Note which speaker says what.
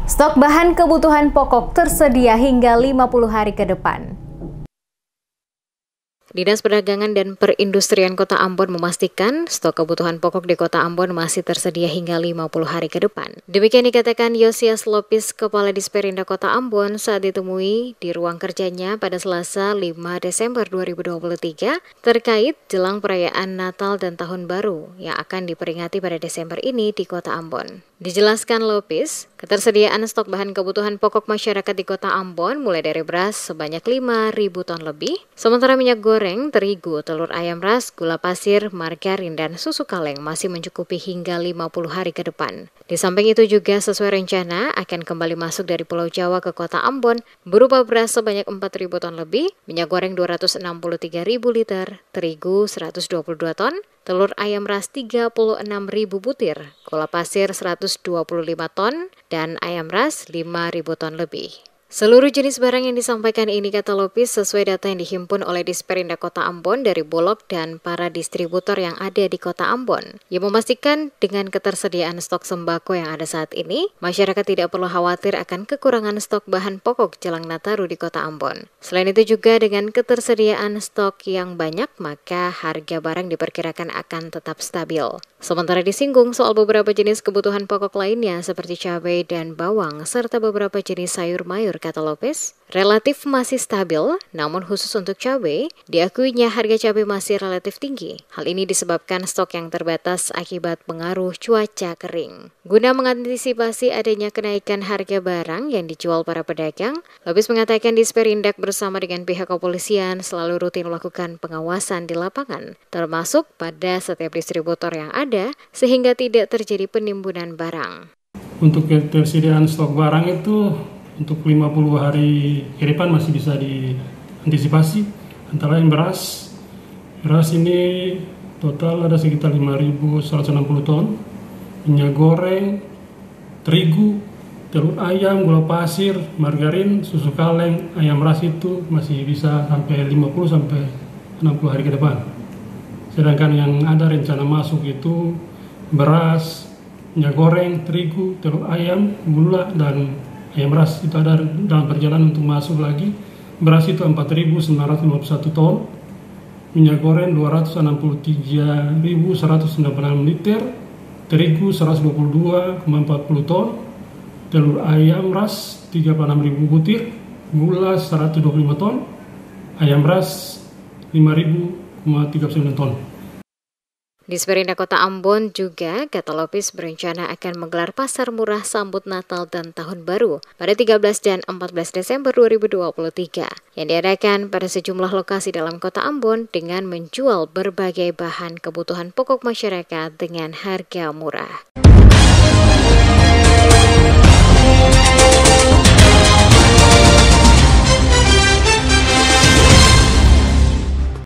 Speaker 1: Stok bahan kebutuhan pokok tersedia hingga 50 hari ke depan. Dinas Perdagangan dan Perindustrian Kota Ambon memastikan stok kebutuhan pokok di Kota Ambon masih tersedia hingga 50 hari ke depan. Demikian dikatakan Yosias Lopis, Kepala Disperindak Kota Ambon saat ditemui di ruang kerjanya pada Selasa 5 Desember 2023 terkait jelang perayaan Natal dan Tahun Baru yang akan diperingati pada Desember ini di Kota Ambon. Dijelaskan Lopis, ketersediaan stok bahan kebutuhan pokok masyarakat di Kota Ambon mulai dari beras sebanyak 5.000 ton lebih, sementara minyak goreng, terigu, telur ayam ras, gula pasir, margarin, dan susu kaleng masih mencukupi hingga 50 hari ke depan. Di samping itu juga sesuai rencana akan kembali masuk dari Pulau Jawa ke Kota Ambon berupa beras sebanyak 4.000 ton lebih, minyak goreng 263.000 liter, terigu 122 ton, telur ayam ras 36.000 butir, gula pasir 125 ton, dan ayam ras 5.000 ton lebih. Seluruh jenis barang yang disampaikan ini, kata Lopis, sesuai data yang dihimpun oleh Disperindak Kota Ambon dari Bulog dan para distributor yang ada di Kota Ambon. Ia memastikan dengan ketersediaan stok sembako yang ada saat ini, masyarakat tidak perlu khawatir akan kekurangan stok bahan pokok jelang Nataru di Kota Ambon. Selain itu juga dengan ketersediaan stok yang banyak, maka harga barang diperkirakan akan tetap stabil. Sementara disinggung soal beberapa jenis kebutuhan pokok lainnya seperti cabai dan bawang, serta beberapa jenis sayur mayur, kata Lopis, relatif masih stabil, namun khusus untuk cabai, diakuinya harga cabai masih relatif tinggi. Hal ini disebabkan stok yang terbatas akibat pengaruh cuaca kering. Guna mengantisipasi adanya kenaikan harga barang yang dijual para pedagang, Lopis mengatakan Disperindak bersama dengan pihak kepolisian selalu rutin melakukan pengawasan di lapangan, termasuk pada setiap distributor yang ada, sehingga tidak terjadi penimbunan barang.
Speaker 2: Untuk ketersediaan stok barang itu untuk 50 hari ke depan masih bisa diantisipasi. Antara lain beras ini total ada sekitar 5.160 ton, minyak goreng, terigu, telur ayam, gula pasir, margarin, susu kaleng, ayam ras itu masih bisa sampai 50 sampai 60 hari ke depan. Sedangkan yang ada rencana masuk itu beras, minyak goreng, terigu, telur ayam, gula, dan ayam ras itu ada dalam perjalanan untuk masuk lagi. Beras itu 4.951 ton, minyak goreng 263.196 liter, terigu 122,40 ton, telur ayam ras 36.000 butir, gula 125 ton, ayam ras 5.039 ton.
Speaker 1: Disperindak Kota Ambon juga, kata Lopis, berencana akan menggelar pasar murah sambut Natal dan Tahun Baru pada 13 dan 14 Desember 2023 yang diadakan pada sejumlah lokasi dalam Kota Ambon dengan menjual berbagai bahan kebutuhan pokok masyarakat dengan harga murah.